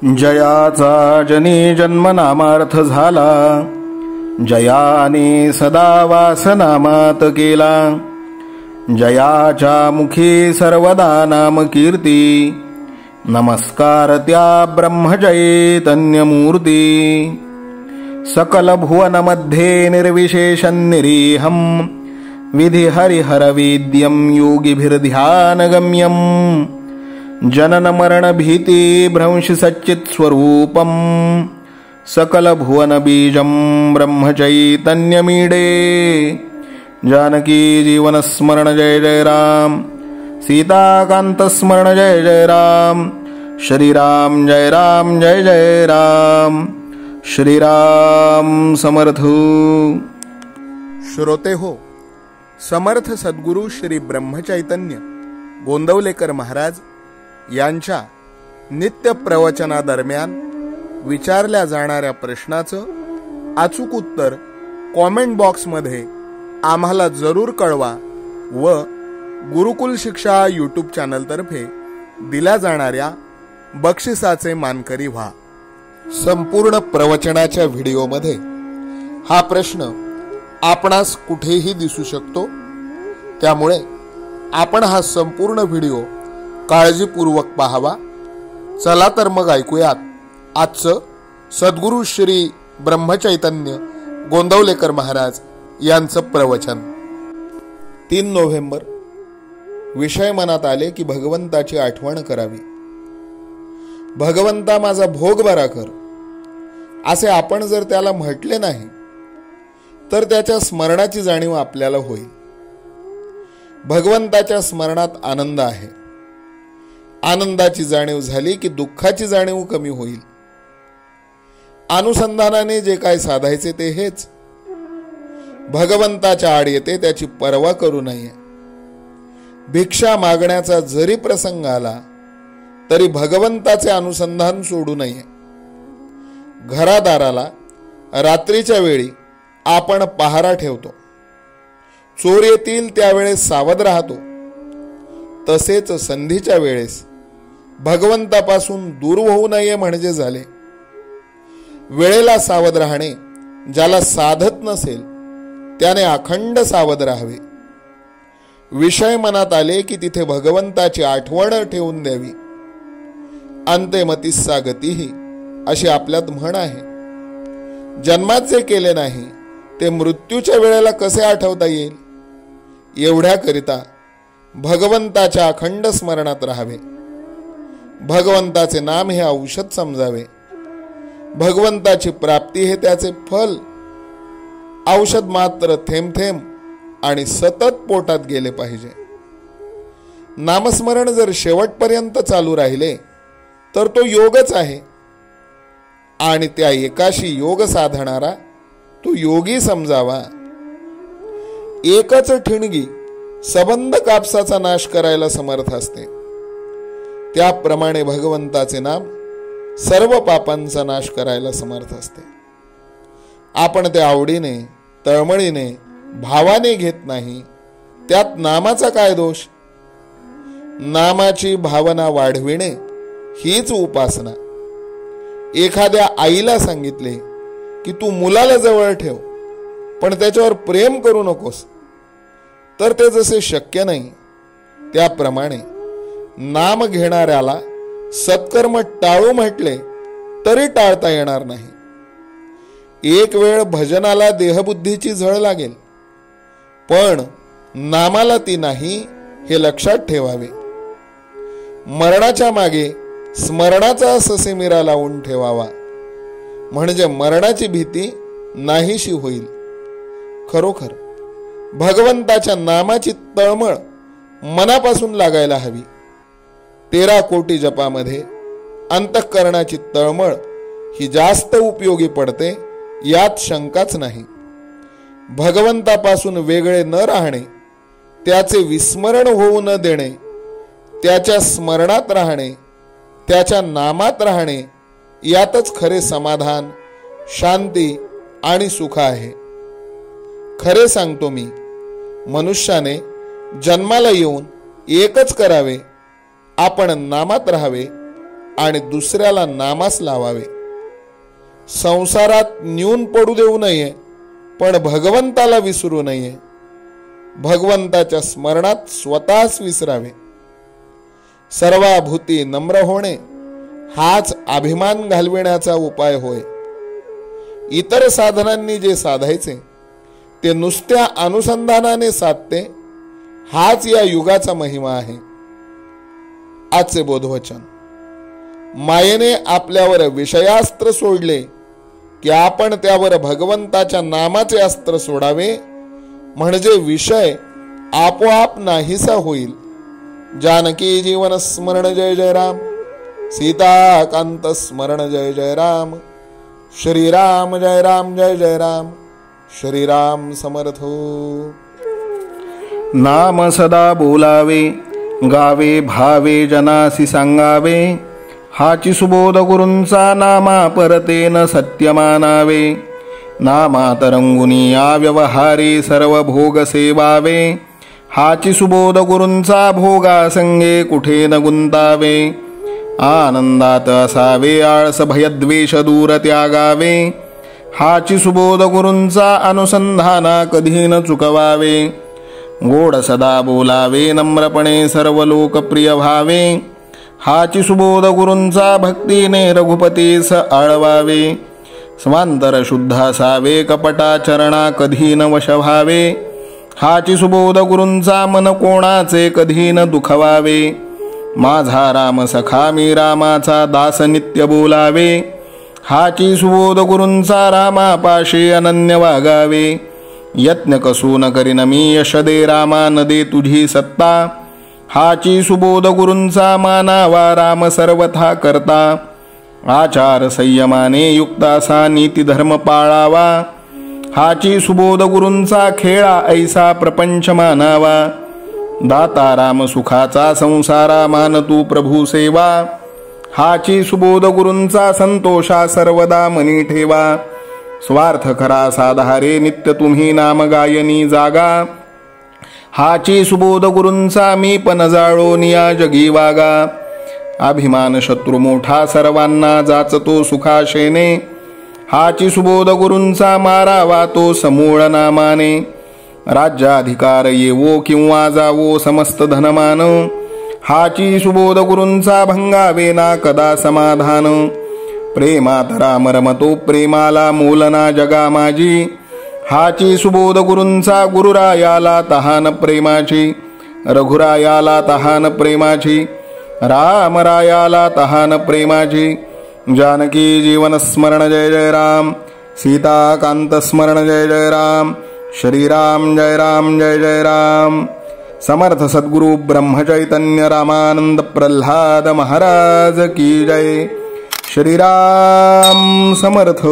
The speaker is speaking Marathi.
जयाचा जनी जन्मनामार्थ झाला, जयाने सदा वासनामात केला. जयाच्या मुखी सर्वदा नाम कीर्ती, नमस्कार त्या ब्रह्मचैतन्यमूर्ती. सकल भुवनमध्ये निर्विशेषं निरीहं, विधि हरिहरवेद्यं योगिभिर्ध्यानगम्यं. जनन मरण भीति भ्रंश सच्चित् स्वरूपं, सकल भुवन बीजं ब्रह्मचैतन्यमीडे. जानकी जीवन स्मरण जय जय राम, सीताकांत स्मरण जय जय राम. श्रीराम जय राम जय जय राम. श्रीराम समर्थ. श्रोते हो, समर्थ सद्गुरू श्री ब्रह्मचैतन्य गोंदवलेकर महाराज यांच्या नित्य प्रवचनादरम्यान विचारल्या जाणाऱ्या प्रश्नाचं अचूक उत्तर कॉमेंट बॉक्समध्ये आम्हाला जरूर कळवा व गुरुकुल शिक्षा यूट्यूब चॅनलतर्फे दिल्या जाणाऱ्या बक्षिसाचे मानकरी व्हा. संपूर्ण प्रवचनाच्या व्हिडिओमध्ये हा प्रश्न आपणास कुठेही दिसू शकतो, त्यामुळे आपण हा संपूर्ण व्हिडिओ काळजीपूर्वक पाहावा. चला तर मग ऐकूयात आजचं सद्गुरू श्री ब्रह्मचैतन्य गोंदवलेकर महाराज यांचं प्रवचन. 3 नोव्हेंबर. विषय मनात आले की भगवंताची आठवण करावी. भगवंता माझा भोग बरा कर, असे आपण जर त्याला म्हटले नाही तर त्याच्या स्मरणाची जाणीव आपल्याला होईल. भगवंताच्या स्मरणात आनंद आहे. आनंदाची जाणीव झाली की दुःखाची जाणीव कमी होईल. अनुसंधानाने जे काय साधायचे ते हेच. भगवंताच्या आड येते त्याची पर्वा करू नये. भिक्षा मागण्याचा जरी प्रसंग आला तरी भगवंताचे अनुसंधान सोडू नये. घरादाराला रात्रीच्या वेळी आपण पहारा ठेवतो, चोर येतील त्यावेळेस सावध राहतो. तसेच संधीच्या वेळेस भगवंतापासून दूर होऊ नये म्हणजे झाले. वेळेला सावध राहणे ज्याला साधत नसेल त्याने अखंड सावध राहावे. विषय मनात आले की तिथे भगवंताची आठवण ठेवून द्यावी. अंते मतिस्सा गतिही अशी आपल्यात म्हण आहे. जन्मात जे केले नाही ते मृत्यूच्या वेळेला कसे आठवता येईल. एवढ्याकरिता भगवंताच्या अखंड स्मरणात राहावे. भगवंताचे नाम हे औषध समजावे. भगवंताची प्राप्ती हे त्याचे फल. औषध मात्र थेंब थेंब आणि सतत पोटात गेले पाहिजे. नामस्मरण जर शेवटपर्यंत चालू राहिले तर तो योगच आहे, आणि त्या एकाशी योग साधणारा तो योगी समजावा. एकच ठिणगी सबंध कापसाचा नाश करायला समर्थ असते. त्याप्रमाणे भगवंताचे नाम सर्व पापांचा नाश करायला समर्थ असते. आपण ते आवडीने, तळमळीने, भावाने घेत नाही, त्यात नामाचा काय दोष. नामाची भावना वाढविणे हीच उपासना. एखाद्या आईला सांगितले की तू मुलाला जवळ ठेव पण त्याच्यावर प्रेम करू नकोस, तर ते जसे शक्य नाही त्याप्रमाणे नाम घेणाऱ्याला सत्कर्म टाळू म्हटले तरी टाळता येणार नाही. एक वेळ भजनाला देहबुद्धीची झळ लागेल, पण नामाला ती नाही हे लक्षात ठेवावे. मरणाच्या मागे स्मरणाचा ससेमिरा लावून ठेवावा, म्हणजे मरणाची भीती नाहीशी होईल. खरोखर भगवंताच्या नामाची तळमळ मनापासून लागायला हवी. 13 कोटी जपामध्ये अंतःकरणाची तळमळ ही जास्त उपयोगी पडते, यात शंकाच नाही. भगवंतापासून वेगळे न राहणे, त्याचे विस्मरण होऊ न देणे, त्याच्या स्मरणात राहणे, त्याच्या नामात राहणे, यातच खरे समाधान, शांती आणि सुख आहे. खरे सांगतो मी, मनुष्याने जन्माला येऊन एकच करावे, आपण नामात राहावे आणि दुसऱ्याला नामास लावावे. संसारात न्यून पडू देऊ नये, पण भगवंताला विसरू नये. भगवंताच्या स्मरणात स्वतःच विसरावे. सर्वाभूती नम्र होणे हाच अभिमान घालविण्याचा उपाय होय. इतर साधनांनी जे साधायचे ते नुसत्या अनुसंधानाने साधते, हाच या युगाचा महिमा आहे. आजचे बोधवचन. मायेने आपल्यावर विषयास्त्र सोडले की आपण त्यावर भगवंताच्या नामाचे अस्त्र सोडावे, म्हणजे विषय आपोआप नाहीसा होईल. जानकी जीवन स्मरण जय जय राम. सीताकांत स्मरण जय जय राम. श्रीराम जय राम जय जय राम. श्रीराम समर्थ. नाम सदा बोलावे, गावे भावे जनासी सांगावे. हाची सुबोध गुरूंचा नामा परतेन सत्य मानावे. नामात रंगुनी या व्यवहारी सर्व भोग सेवावे. हाची सुबोध गुरूंचा भोगा संगे कुठे न गुंतावे. आनंदात असावे आळस भयद्वेष दूर त्यागावे. हाची सुबोध गुरूंचा अनुसंधाना कधी न चुकवावे. गोड सदा बोलावे नम्रपणे सर्व लोकप्रिय व्हावे. हाची सुबोध गुरूंचा भक्तीने रघुपतीस आळवावे. स्वांतर शुद्ध असावे कपटाचरणा कधी न वश व्हावे. हाची सुबोध गुरूंचा मन कोणाचे कधी न दुखवावे. माझा राम सखा मी रामाचा दास नित्य बोलावे. हाची सुबोध गुरूंचा रामापाशी अनन्य वागावे. यत्न कसून करीन मी यश दे रामा न दे तुझी सत्ता. हाची सुबोध गुरूंचा मानावा राम सर्वथा करता. आचार संयमाने युक्त असा नीती धर्म पाळावा. हाची सुबोध गुरूंचा खेळा ऐसा प्रपंच मानावा. दाता राम सुखाचा संसारा मान तू प्रभू सेवा. हाची सुबोध गुरूंचा संतोषा सर्वदा मनी ठेवा. स्वार्थ खरा साधारे नित्य तुम्ही नाम गायनी जागा. हाची सुबोध गुरूंचा मी पण जाळो निया जगी वागा. अभिमान शत्रू मोठा सर्वांना जाचतो सुखाशेने. हाची सुबोध गुरूंचा मारावा तो समूळ नामाने. राज्याधिकार येवो किंवा जावो समस्त धनमान. हाची सुबोध गुरूंचा भंगावे ना कदा समाधान. प्रेमात राम रमतो प्रेमाला मोलना जगा माझी. हाची सुबोध गुरूंचा गुरुरायाला तहान प्रेमाची. रघुरायाला तहान प्रेमाची. रामरायाला तहान प्रेमाची. जानकी जीवन स्मरण जय जय राम. सीताकांत स्मरण जय जय राम. श्रीराम जय राम जय जय राम. समर्थ सद्गुरु ब्रह्मचैतन्य रामानंद प्रल्हाद महाराज की जय. श्रीराम समर्थ.